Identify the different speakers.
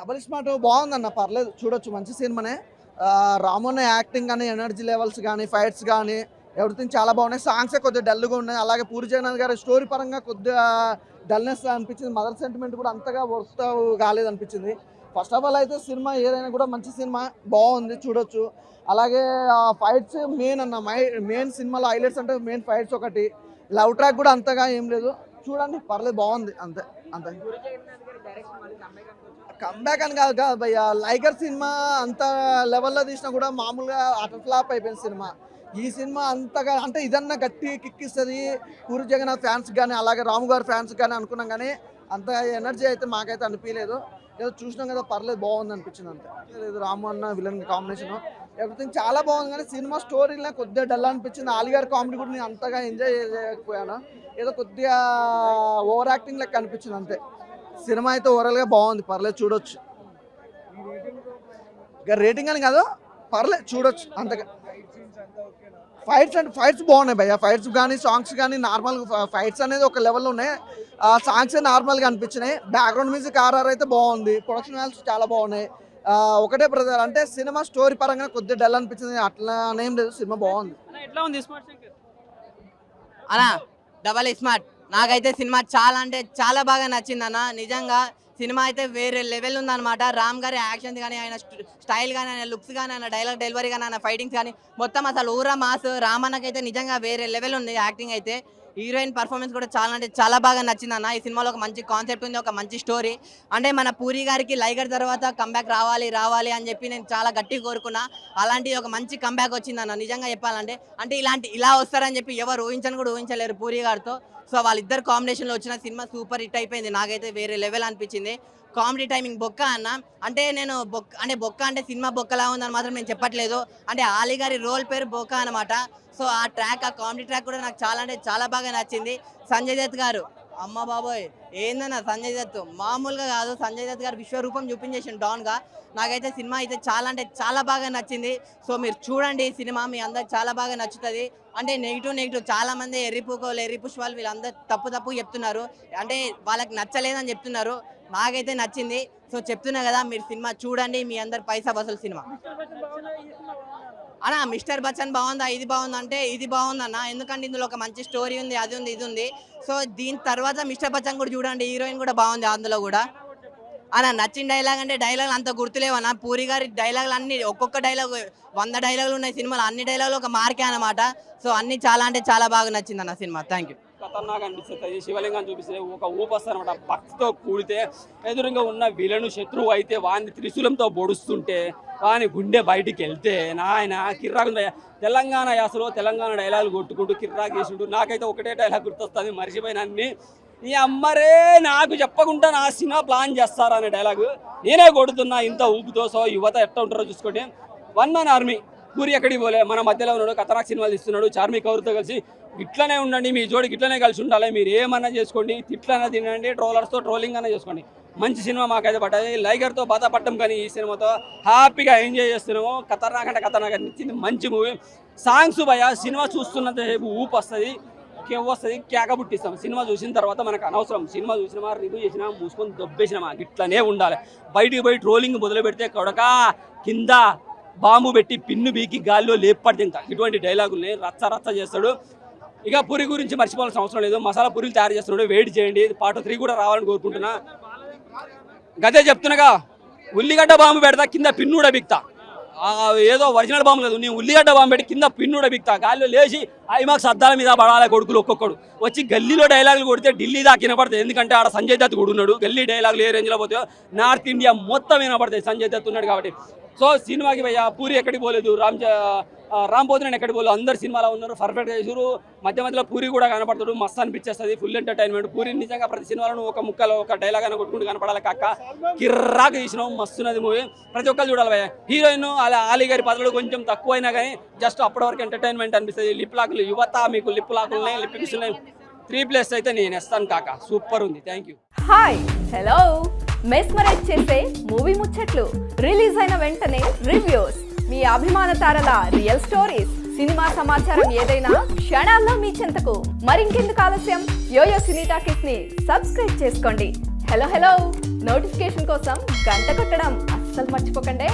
Speaker 1: Double smart బాగుందన్న, పర్లేదు, చూడొచ్చు, మంచి సినిమానే. రామన్న యాక్టింగ్ కానీ, ఎనర్జీ లెవెల్స్ కానీ, ఫైట్స్ కానీ, ఎవ్రీథింగ్ చాలా బాగున్నాయి. సాంగ్సే కొద్దిగా డల్గా ఉన్నాయి. అలాగే పూరి జగన్నాథ్ గారి స్టోరీ పరంగా కొద్దిగా డల్నెస్ అనిపించింది. మదర్ సెంటిమెంట్ కూడా అంతగా వర్క్ కాలేదనిపించింది. ఫస్ట్ ఆఫ్ ఆల్ అయితే సినిమా ఏదైనా కూడా మంచి సినిమా, బాగుంది, చూడొచ్చు. అలాగే ఫైట్స్ మెయిన్ సినిమాలో హైలైట్స్ అంటే మెయిన్ ఫైట్స్ ఒకటి. లవ్ ట్రాక్ కూడా అంతగా ఏం లేదు, చూడండి, పర్లేదు, బాగుంది, అంతే అంతే. కంబ్యాక్ అని కాదు భయ్య, లైగర్ సినిమా అంత లెవెల్లో తీసినా కూడా మామూలుగా అటర్ ఫ్లాప్ అయిపోయింది సినిమా. ఈ సినిమా అంతగా అంటే ఇదన్నా గట్టి కిక్ ఇస్తుంది పూరి జగన్నాథ్ ఫ్యాన్స్ కానీ, అలాగే రాము గారి ఫ్యాన్స్ కానీ అనుకున్నాం, కానీ అంత ఎనర్జీ అయితే మాకైతే అనిపించలేదు. ఏదో చూసినాం కదా, పర్లేదు, బాగుంది అనిపించింది అంతే. లేదు, రాము అన్న విలన్ కాంబినేషన్ ఎవ్రీథింగ్ చాలా బాగుంది, కానీ సినిమా స్టోరీలో కొద్దిగా డల్ అనిపించింది. ఆలిగారి కామెడీ కూడా నేను అంతగా ఎంజాయ్ చేయకపోయాను. ఏదో కొద్దిగా ఓవర్ యాక్టింగ్ లెక్క అనిపించింది అంతే. సినిమా అయితే ఓవరాల్గా బాగుంది, పర్లేదు, చూడొచ్చు. ఇక రేటింగ్ అని కాదు, పర్లేదు, చూడొచ్చు అంతగా. ఫైట్స్ బాగున్నాయి భయ్య, ఫైట్స్ కానీ సాంగ్స్ కానీ నార్మల్. ఫైట్స్ అనేది ఒక లెవెల్లో ఉన్నాయి, సాంగ్స్ నార్మల్గా అనిపించినాయి. బ్యాక్గ్రౌండ్ మ్యూజిక్ ఆర్ఆర్ అయితే బాగుంది, ప్రొడక్షన్ వాల్యూస్ చాలా బాగున్నాయి. ఒకటే బ్రదర్ అంటే సినిమా స్టోరీ పరంగా కొద్దిగా డల్ అనిపించింది, అట్లా అనేం లేదు, సినిమా బాగుంది.
Speaker 2: ఎట్లా ఉంది స్మార్ట్ శంకర్
Speaker 3: అన్నా? డబల్ స్మార్ట్ నాకైతే సినిమా చాలా అంటే చాలా బాగా నచ్చింది అన్న. నిజంగా సినిమా అయితే వేరే లెవెల్ ఉందన్నమాట. రామ్ గారి యాక్షన్ కానీ, ఆయన స్టైల్ కానీ, ఆయన లుక్స్ కానీ, ఆయన డైలాగ్ డెలివరీ కానీ, ఆయన ఫైటింగ్స్ కానీ, మొత్తం అసలు ఊరా మాస్. రామన్నకైతే నిజంగా వేరే లెవెల్ ఉంది యాక్టింగ్ అయితే. హీరోయిన్ పర్ఫార్మెన్స్ కూడా చాలా అంటే చాలా బాగా నచ్చింది అన్న. ఈ సినిమాలో ఒక మంచి కాన్సెప్ట్ ఉంది, ఒక మంచి స్టోరీ. అంటే మన పూరి గారికి లైగర్ తర్వాత కంబ్యాక్ రావాలి అని చెప్పి నేను చాలా గట్టిగా కోరుకున్నా. అలాంటి ఒక మంచి కంబ్యాక్ వచ్చిందన్న. నిజంగా చెప్పాలంటే అంటే ఇలా వస్తారని చెప్పి ఎవరు ఊహించలేరు పూరి గారితో. సో వాళ్ళిద్దరు కాంబినేషన్లో వచ్చిన సినిమా సూపర్ హిట్ అయిపోయింది. నాకైతే వేరే లెవెల్ అనిపించింది. కామెడీ టైమింగ్ బొక్క అన్న. అంటే నేను బొక్క అంటే సినిమా బొక్కలా ఉందని మాత్రం నేను చెప్పట్లేదు. అంటే ఆలీ గారి రోల్ పేరు బొక్క అనమాట. సో ఆ కామెడీ ట్రాక్ కూడా నాకు చాలా అంటే చాలా బాగా నచ్చింది. సంజయ్ దత్ గారు, అమ్మ బాబోయ్, ఏందన్న సంజయ్ దత్ మామూలుగా కాదు. సంజయ్ దత్ గారు విశ్వరూపం చూపించేసిన డాన్గా. నాకైతే సినిమా అయితే చాలా అంటే చాలా బాగా నచ్చింది. సో మీరు చూడండి సినిమా, మీ అందరికి చాలా బాగా నచ్చుతుంది. అంటే నెగిటివ్ చాలా మంది ఎర్రి పుష్పాలు వీళ్ళందరూ తప్పు చెప్తున్నారు, అంటే వాళ్ళకి నచ్చలేదని చెప్తున్నారు. నాకైతే నచ్చింది. సో చెప్తున్నా కదా, మీరు సినిమా చూడండి, మీ అందరు పైసా వసూలు సినిమా అన్న. మిస్టర్ బచ్చన్ బాగుందా? ఇది బాగుంది అంటే ఇది బాగుందన్న. ఎందుకంటే ఇందులో ఒక మంచి స్టోరీ ఉంది, అది ఉంది, ఇది ఉంది. సో దీని తర్వాత మిస్టర్ బచ్చన్ కూడా చూడండి, హీరోయిన్ కూడా బాగుంది అందులో కూడా అన్న. నచ్చిన డైలాగ్ అంటే డైలాగులు అంత గుర్తులేవన్న. పూరి గారి డైలాగులు అన్ని, ఒక్కొక్క డైలాగ్ 100 డైలాగులు ఉన్నాయి సినిమాలో, అన్ని డైలాగులు ఒక మార్కే అనమాట. సో అన్ని చాలా అంటే చాలా బాగా నచ్చింది అన్న సినిమా. Thank you.
Speaker 2: ఖతర్నాక్ అనిపిస్తుంది. శివలింగం చూపిస్తే ఒక ఊపు వస్తుంది అనమాట. భక్తితో కూడితే ఎదురుగా ఉన్న విలను శత్రువు అయితే వాడిని త్రిశూలంతో పొడుస్తుంటే వాని గుండె బయటికి వెళ్తే నాయన కిర్రాకు. తెలంగాణ యాసలో తెలంగాణ డైలాగులు కొట్టుకుంటూ కిర్రాకు చేసుకుంటూ నాకైతే ఒకటే డైలాగ్ గుర్తొస్తుంది, మర్చిపోయిన అన్ని. ఈ అమ్మరే నాకు చెప్పకుండా నా సినిమా ప్లాన్ చేస్తారా అనే డైలాగు నేనే కొడుతున్నా ఇంత ఊపుతో. సో యువత ఎట్లా ఉంటారో చూసుకోండి. 1 Man Army పూరి ఎక్కడికి పోలే, మన మధ్యలో ఉన్నాడు, ఖతర్నాక్ సినిమాలు ఇస్తున్నాడు. చార్మి కౌర్తో కలిసి ఇట్లనే ఉండండి, మీ జోడికి ఇట్లనే కలిసి ఉండాలి. మీరు ఏమన్నా చేసుకోండి, తిట్లన్నా తినండి, ట్రోలర్స్తో ట్రోలింగ్ అన్నా చేసుకోండి. మంచి సినిమా మాకైతే పడ్డది. లైగర్తో బాధ పట్టం, కానీ ఈ సినిమాతో హ్యాపీగా ఎంజాయ్ చేస్తున్నాము. ఖతర్నాక్ అంటే ఖతర్నాక్ అనిపించింది, మంచి మూవీ. సాంగ్స్ భయ సినిమా చూస్తున్నంతసేపు ఊపు వస్తుంది, వస్తుంది, కేక పుట్టిస్తాం. సినిమా చూసిన తర్వాత మనకు అనవసరం. సినిమా చూసినామా, రివ్యూ చేసినా, మూసుకొని దొబ్బేసినామా, ఇట్లనే ఉండాలి. బయటికి పోయి ట్రోలింగ్ మొదలు పెడితే కొడక కింద బాంబు పెట్టి పిన్ను బీకి గాల్లో లేపడి తింటా, ఇటువంటి డైలాగుల్ని రచ్చ చేస్తాడు. ఇక పూరి గురించి మర్చిపోవాల్సిన అవసరం లేదు. మసాలా పూరీలు తయారు చేస్తున్నాడు, వెయిట్ చేయండి. Part 3 కూడా రావాలని కోరుకుంటున్నా. గదే చెప్తున్నాగా, ఉల్లిగడ్డ బాంబు పెడతా, కింద పిన్ను కూడా బిక్తా. ఏదో ఒరిజినల్ బాంబు లేదు, నేను ఉల్లిగడ్డ బాంబు పెట్టి కింద పిన్ను కూడా బిక్తా. గాల్లో లేచి ఐమాక్స్ అద్దాల మీద పడాలి కొడుకులు ఒక్కొక్కడు. వచ్చి గల్లీలో డైలాగులు కొడితే ఢిల్లీ దాకా వినపడతాయి. ఎందుకంటే ఆడ సంజయ్ దత్ కూడా ఉన్నాడు. గల్లీ డైలాగులు ఏ రేంజ్లో పోతాయో నార్త్ ఇండియా మొత్తం వినపడతాయి, సంజయ్ దత్ ఉన్నాడు కాబట్టి. సో సినిమాకి భయ్యా పూరి ఎక్కడికి పోలేదు, రామ్ పోతున్న ఎక్కడికి పోలేదు, అందరు సినిమాలో ఉన్నారు, పర్ఫెక్ట్గా చేసారు. మధ్యలో పూరి కూడా కనపడతాడు, మస్తు అనిపించేస్తుంది, ఫుల్ ఎంటర్టైన్మెంట్. పూరి నిజంగా ప్రతి సినిమాలో ఒక ముక్కలో ఒక డైలాగ్ అని కొట్టుకుంటూ కనపడాలి. కాక కిర్రాకు తీసినాం, మస్తున్నది మూవీ, ప్రతి ఒక్కరు చూడాలి భయ్యా. హీరోయిన్ అలా ఆలీ గారి పాత్రలు కొంచెం తక్కువ అయినా కానీ జస్ట్ అప్పటి వరకు ఎంటర్టైన్మెంట్ అనిపిస్తుంది. లిప్ లాకులు యువత, మీకు లిప్ లాకులున్నాయి, లిప్స్ ఉన్నాయి. 3+ అయితే నేను ఇస్తాను కాక, సూపర్ ఉంది. Thank you.
Speaker 4: Hi, hello. Mesmerize చేసే మూవీ ముచ్చట్లు, రిలీజ్ అయిన వెంటనే రివ్యూస్, మీ అభిమాన తారల రియల్ స్టోరీస్, సినిమా సమాచారం ఏదైనా క్షణాల్లో మీ చెంతకు. మరింకెందుకు ఆలస్యం, యోయో సినీ టాకీస్ ని సబ్స్క్రైబ్ చేసుకోండి. హలో నోటిఫికేషన్ కోసం గంట కొట్టడం అస్సలు మర్చిపోకండి.